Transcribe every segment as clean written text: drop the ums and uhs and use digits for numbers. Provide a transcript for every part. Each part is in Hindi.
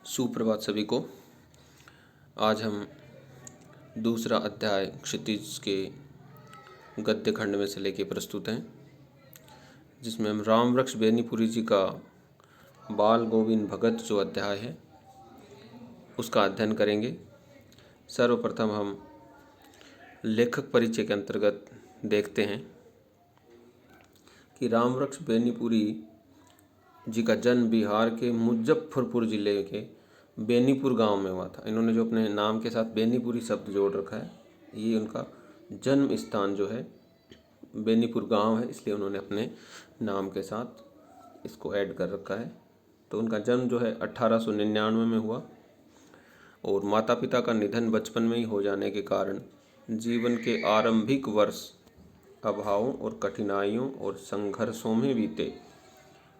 सुप्रभात सभी को। आज हम दूसरा अध्याय क्षितिज के गद्य खंड में से लेके प्रस्तुत हैं, जिसमें हम रामवृक्ष बेनीपुरी जी का बाल गोविंद भगत जो अध्याय है उसका अध्ययन करेंगे। सर्वप्रथम हम लेखक परिचय के अंतर्गत देखते हैं कि रामवृक्ष बेनीपुरी जी का जन्म बिहार के मुजफ्फरपुर जिले के बेनीपुर गांव में हुआ था। इन्होंने जो अपने नाम के साथ बेनीपुरी शब्द जोड़ रखा है, ये उनका जन्म स्थान जो है बेनीपुर गांव है, इसलिए उन्होंने अपने नाम के साथ इसको ऐड कर रखा है। तो उनका जन्म जो है 1899 में हुआ और माता पिता का निधन बचपन में ही हो जाने के कारण जीवन के आरंभिक वर्ष अभावों और कठिनाइयों और संघर्षों में बीते।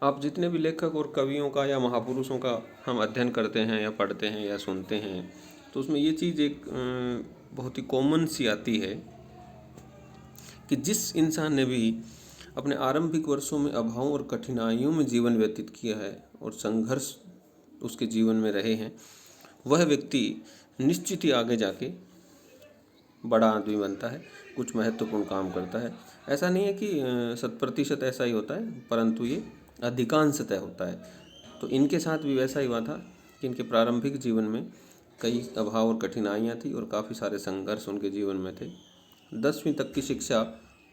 आप जितने भी लेखक और कवियों का या महापुरुषों का हम अध्ययन करते हैं या पढ़ते हैं या सुनते हैं, तो उसमें ये चीज़ एक बहुत ही कॉमन सी आती है कि जिस इंसान ने भी अपने आरंभिक वर्षों में अभावों और कठिनाइयों में जीवन व्यतीत किया है और संघर्ष उसके जीवन में रहे हैं, वह व्यक्ति निश्चित ही आगे जाके बड़ा आदमी बनता है, कुछ महत्वपूर्ण काम करता है। ऐसा नहीं है कि 100% ऐसा ही होता है, परंतु ये अधिकांशतः होता है। तो इनके साथ भी वैसा ही हुआ था कि इनके प्रारंभिक जीवन में कई अभाव और कठिनाइयाँ थी और काफ़ी सारे संघर्ष उनके जीवन में थे। 10वीं तक की शिक्षा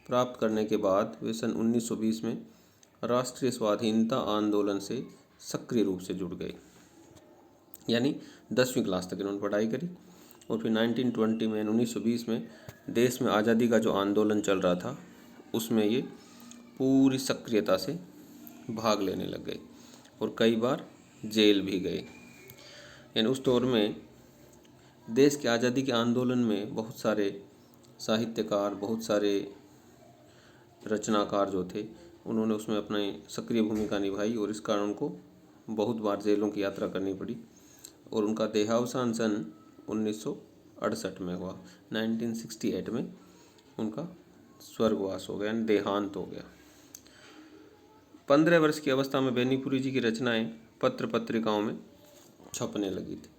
प्राप्त करने के बाद वे सन 1920 में राष्ट्रीय स्वाधीनता आंदोलन से सक्रिय रूप से जुड़ गए, यानी 10वीं क्लास तक इन्होंने पढ़ाई करी। और फिर 1920 में 1920 में देश में आज़ादी का जो आंदोलन चल रहा था उसमें ये पूरी सक्रियता से भाग लेने लग गए और कई बार जेल भी गए। यानी उस दौर में देश की आज़ादी के आंदोलन में बहुत सारे साहित्यकार, बहुत सारे रचनाकार जो थे, उन्होंने उसमें अपनी सक्रिय भूमिका निभाई और इस कारण उनको बहुत बार जेलों की यात्रा करनी पड़ी और उनका देहावसान सन 1968 में हुआ। 1968 में उनका स्वर्गवास हो गया, देहांत हो गया। 15 वर्ष की अवस्था में बेनीपुरी जी की रचनाएं पत्र पत्रिकाओं में छपने लगी थी।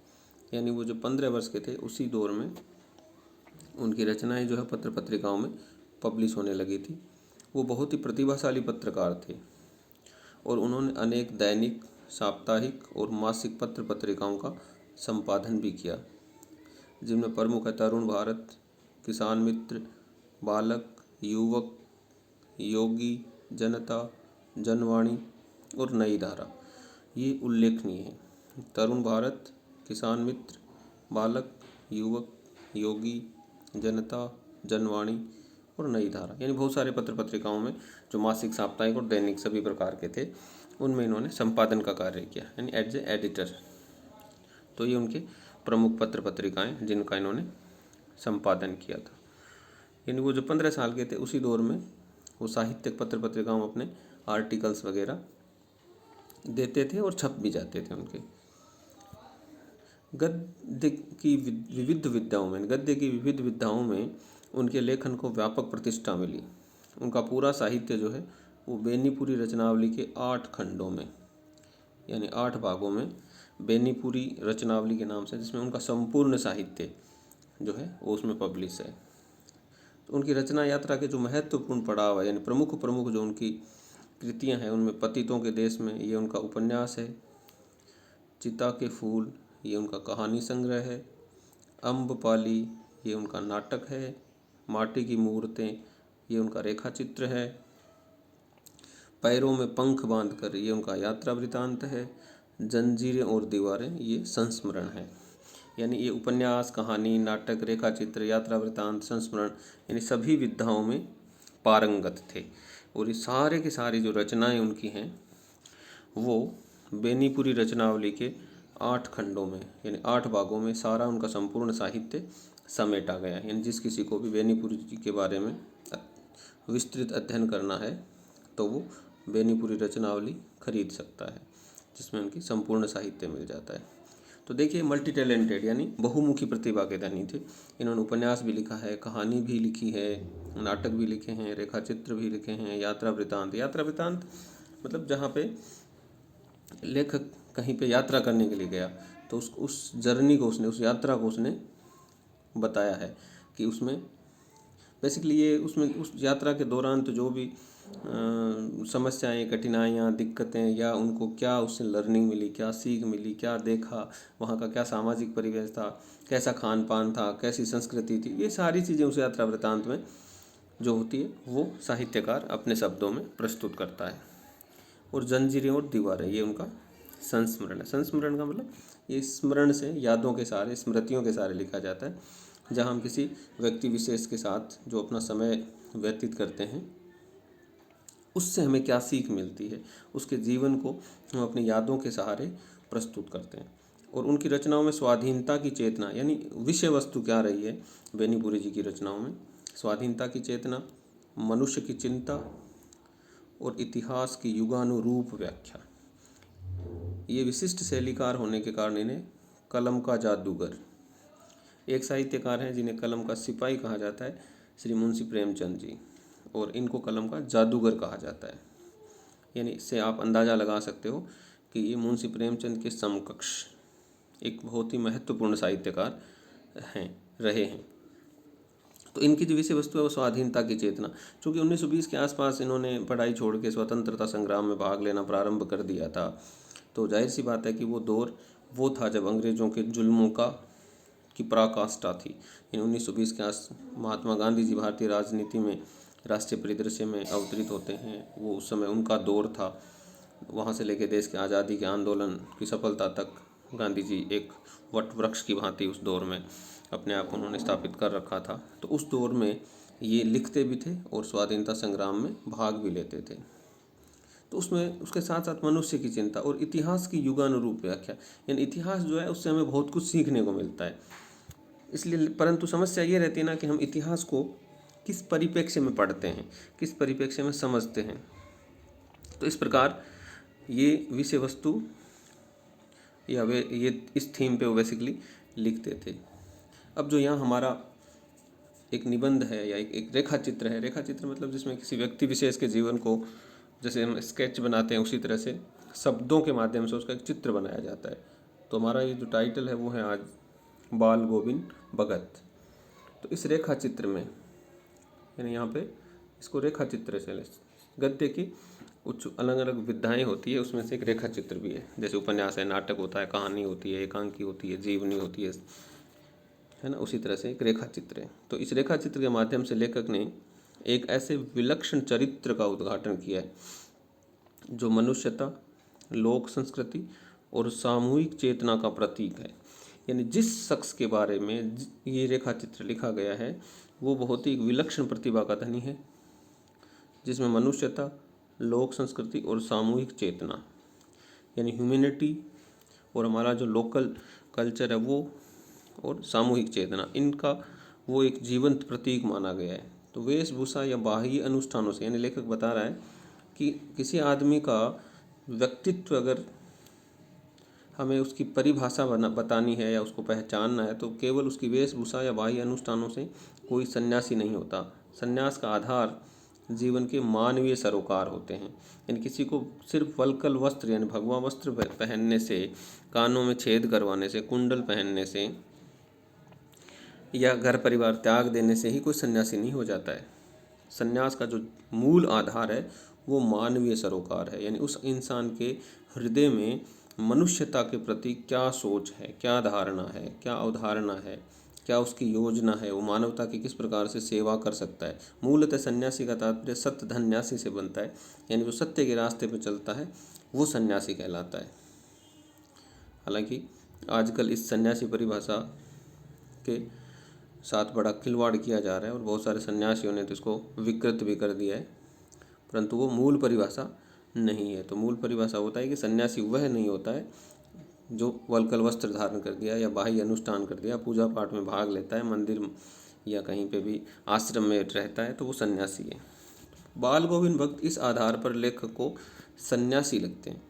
यानी वो जो 15 वर्ष के थे उसी दौर में उनकी रचनाएं जो है पत्र पत्रिकाओं में पब्लिश होने लगी थी। वो बहुत ही प्रतिभाशाली पत्रकार थे और उन्होंने अनेक दैनिक, साप्ताहिक और मासिक पत्र पत्रिकाओं का संपादन भी किया, जिनमें प्रमुख है तरुण भारत, किसान मित्र, बालक, युवक, योगी, जनता, जनवाणी और नई धारा। ये उल्लेखनीय है। तरुण भारत, किसान मित्र, बालक, युवक, योगी, जनता, जनवाणी और नई धारा, यानी बहुत सारे पत्र पत्रिकाओं में जो मासिक, साप्ताहिक और दैनिक सभी प्रकार के थे, उनमें इन्होंने संपादन का कार्य किया, यानी एज ए एडिटर। तो ये उनके प्रमुख पत्र पत्रिकाएं जिनका इन्होंने संपादन किया था। यानी वो जो 15 साल के थे उसी दौर में वो साहित्यिक पत्र पत्रिकाओं में अपने आर्टिकल्स वगैरह देते थे और छप भी जाते थे उनके। गद्य की विविध विधाओं में उनके लेखन को व्यापक प्रतिष्ठा मिली। उनका पूरा साहित्य जो है वो बेनीपुरी रचनावली के 8 खंडों में, यानी 8 भागों में बेनीपुरी रचनावली के नाम से, जिसमें उनका संपूर्ण साहित्य जो है वो उसमें पब्लिश है। तो उनकी रचना यात्रा के जो महत्वपूर्ण पड़ाव है, यानी प्रमुख जो उनकी कृतियां हैं, उनमें पतितों के देश में ये उनका उपन्यास है, चिता के फूल ये उनका कहानी संग्रह है, अम्बपाली ये उनका नाटक है, माटी की मूर्तें ये उनका रेखा चित्र है, पैरों में पंख बांधकर ये उनका यात्रा वृतांत है, जंजीरें और दीवारें ये संस्मरण है। यानी ये उपन्यास, कहानी, नाटक, रेखा चित्र, यात्रा वृतांत, संस्मरण, यानी सभी विधाओं में पारंगत थे। और ये सारे के सारी जो रचनाएं उनकी हैं वो बेनीपुरी रचनावली के 8 खंडों में, यानी 8 भागों में सारा उनका संपूर्ण साहित्य समेटा गया। यानी जिस किसी को भी बेनीपुरी जी के बारे में विस्तृत अध्ययन करना है तो वो बेनीपुरी रचनावली खरीद सकता है, जिसमें उनकी संपूर्ण साहित्य मिल जाता है। तो देखिए, मल्टी टैलेंटेड यानी बहुमुखी प्रतिभा के धनी थे। इन्होंने उपन्यास भी लिखा है, कहानी भी लिखी है, नाटक भी लिखे हैं, रेखा चित्र भी लिखे हैं, यात्रा वृतांत मतलब जहाँ पे लेखक कहीं पे यात्रा करने के लिए गया, तो उस जर्नी को उसने, उस यात्रा को उसने बताया है कि उसमें बेसिकली ये उसमें उस यात्रा के दौरान तो जो भी समस्याएं, कठिनाइयाँ, दिक्कतें, या उनको क्या उससे लर्निंग मिली, क्या सीख मिली, क्या देखा, वहाँ का क्या सामाजिक परिवेश था, कैसा खान पान था, कैसी संस्कृति थी, ये सारी चीज़ें उस यात्रा वृत्तांत में जो होती है वो साहित्यकार अपने शब्दों में प्रस्तुत करता है। और जंजीरें और दीवारें, ये उनका संस्मरण है। संस्मरण का मतलब ये स्मरण से, यादों के सारे, स्मृतियों के सारे लिखा जाता है, जहाँ हम किसी व्यक्ति विशेष के साथ जो अपना समय व्यतीत करते हैं उससे हमें क्या सीख मिलती है, उसके जीवन को हम अपनी यादों के सहारे प्रस्तुत करते हैं। और उनकी रचनाओं में स्वाधीनता की चेतना, यानी विषय वस्तु क्या रही है बेनीपुरी जी की रचनाओं में, स्वाधीनता की चेतना, मनुष्य की चिंता और इतिहास की युगानुरूप व्याख्या। ये विशिष्ट शैलीकार होने के कारण इन्हें कलम का जादूगर, एक साहित्यकार हैं जिन्हें कलम का सिपाही कहा जाता है, श्री मुंशी प्रेमचंद जी, और इनको कलम का जादूगर कहा जाता है। यानी इससे आप अंदाज़ा लगा सकते हो कि ये मुंशी प्रेमचंद के समकक्ष एक बहुत ही महत्वपूर्ण साहित्यकार रहे हैं। तो इनकी जो विषय वस्तु है वो स्वाधीनता की चेतना, चूँकि 1920 के आसपास इन्होंने पढ़ाई छोड़ के स्वतंत्रता संग्राम में भाग लेना प्रारंभ कर दिया था, तो जाहिर सी बात है कि वो दौर वो था जब अंग्रेज़ों के जुल्मों की पराकाष्ठा थी। इन 1920 के महात्मा गांधी जी भारतीय राजनीति में, राष्ट्रीय परिदृश्य में अवतरित होते हैं। वो उस समय उनका दौर था। वहाँ से लेकर देश के आज़ादी के आंदोलन की सफलता तक गांधी जी एक वट वृक्ष की भांति उस दौर में अपने आप को उन्होंने स्थापित कर रखा था। तो उस दौर में ये लिखते भी थे और स्वाधीनता संग्राम में भाग भी लेते थे। तो उसमें उसके साथ साथ मनुष्य की चिंता और इतिहास की युगानुरूप व्याख्या, यानी इतिहास जो है उससे हमें बहुत कुछ सीखने को मिलता है। इसलिए परंतु समस्या ये रहती है ना कि हम इतिहास को किस परिप्रेक्ष्य में पढ़ते हैं, किस परिप्रेक्ष्य में समझते हैं। तो इस प्रकार ये विषय वस्तु या वे ये इस थीम पे वो बेसिकली लिखते थे। अब जो यहाँ हमारा एक निबंध है या एक रेखा चित्र है, रेखा चित्र मतलब जिसमें किसी व्यक्ति विशेष के जीवन को जैसे हम स्केच बनाते हैं उसी तरह से शब्दों के माध्यम से उसका एक चित्र बनाया जाता है। तो हमारा ये जो टाइटल है वो है आज बाल गोविंद भगत। तो इस रेखा चित्र में, यानी यहाँ पे इसको रेखा चित्र से, गद्य की कुछ अलग अलग विधाएँ होती है, उसमें से एक रेखा चित्र भी है। जैसे उपन्यास है, नाटक होता है, कहानी होती है, एकांकी होती है, जीवनी होती है ना, उसी तरह से एक रेखा चित्र है। तो इस रेखा चित्र के माध्यम से लेखक ने एक ऐसे विलक्षण चरित्र का उद्घाटन किया है जो मनुष्यता, लोक संस्कृति और सामूहिक चेतना का प्रतीक है। यानी जिस शख्स के बारे में ये रेखा चित्र लिखा गया है वो बहुत ही विलक्षण प्रतिभा का धनी है, जिसमें मनुष्यता, लोक संस्कृति और सामूहिक चेतना यानी ह्यूमैनिटी और हमारा जो लोकल कल्चर है वो और सामूहिक चेतना, इनका वो एक जीवंत प्रतीक माना गया है। तो वेशभूषा या बाह्य अनुष्ठानों से, यानी लेखक बता रहा है कि किसी आदमी का व्यक्तित्व अगर हमें उसकी परिभाषा बतानी है या उसको पहचानना है तो केवल उसकी वेशभूषा या बाह्य अनुष्ठानों से कोई सन्यासी नहीं होता। सन्यास का आधार जीवन के मानवीय सरोकार होते हैं। यानी किसी को सिर्फ वल्कल वस्त्र यानी भगवा वस्त्र पहनने से, कानों में छेद करवाने से, कुंडल पहनने से या घर परिवार त्याग देने से ही कोई सन्यासी नहीं हो जाता है। सन्यास का जो मूल आधार है वो मानवीय सरोकार है, यानी उस इंसान के हृदय में मनुष्यता के प्रति क्या सोच है, क्या धारणा है, क्या अवधारणा है, क्या उसकी योजना है, वो मानवता की किस प्रकार से सेवा कर सकता है। मूलतः सन्यासी का तात्पर्य सत्य धन्यासी से बनता है, यानी जो सत्य के रास्ते पर चलता है वो सन्यासी कहलाता है। हालांकि आजकल इस सन्यासी परिभाषा के साथ बड़ा खिलवाड़ किया जा रहा है और बहुत सारे सन्यासियों ने तो इसको विकृत भी कर दिया है, परंतु वो मूल परिभाषा नहीं है। तो मूल परिभाषा होता है कि सन्यासी वह नहीं होता है जो वल्कल वस्त्र धारण कर दिया या बाह्य अनुष्ठान कर दिया, पूजा पाठ में भाग लेता है, मंदिर या कहीं पे भी आश्रम में रहता है, तो वो सन्यासी है। बाल गोविंद भक्त इस आधार पर लेखक को सन्यासी लगते हैं,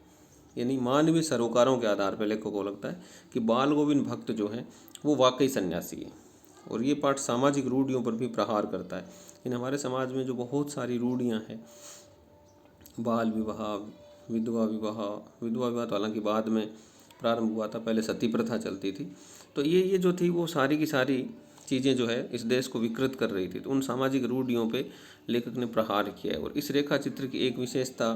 यानी मानवीय सरोकारों के आधार पर लेखक को लगता है कि बाल गोविंद भक्त जो है वो वाकई सन्यासी है। और ये पाठ सामाजिक रूढ़ियों पर भी प्रहार करता है। इन हमारे समाज में जो बहुत सारी रूढ़ियाँ हैं, बाल विवाह, विधवा विवाह, विधवा विवाह तो हालांकि बाद में प्रारंभ हुआ था, पहले सती प्रथा चलती थी। तो ये जो थी वो सारी की सारी चीज़ें जो है इस देश को विकृत कर रही थी। तो उन सामाजिक रूढ़ियों पे लेखक ने प्रहार किया है। और इस रेखा चित्र की एक विशेषता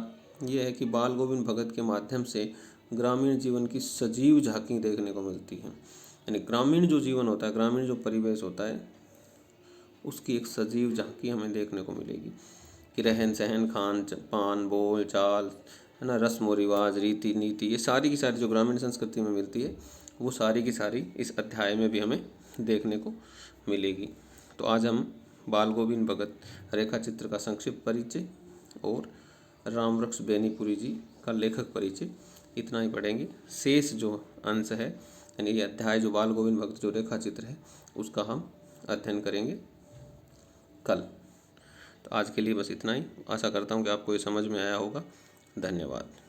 ये है कि बाल गोविंद भगत के माध्यम से ग्रामीण जीवन की सजीव झांकी देखने को मिलती है। यानी ग्रामीण जो जीवन होता है, ग्रामीण जो परिवेश होता है, उसकी एक सजीव झांकी हमें देखने को मिलेगी कि रहन सहन, खान पान, बोल चाल, है ना, रस्म व रिवाज, रीति नीति, ये सारी की सारी जो ग्रामीण संस्कृति में मिलती है वो सारी की सारी इस अध्याय में भी हमें देखने को मिलेगी। तो आज हम बाल गोविंद भगत रेखा चित्र का संक्षिप्त परिचय और रामवृक्ष बेनीपुरी जी का लेखक परिचय इतना ही पढ़ेंगे। शेष जो अंश है यानी ये अध्याय जो बाल गोविंद भगत जो रेखा चित्र है उसका हम अध्ययन करेंगे कल। तो आज के लिए बस इतना ही। आशा करता हूँ कि आपको ये समझ में आया होगा। धन्यवाद।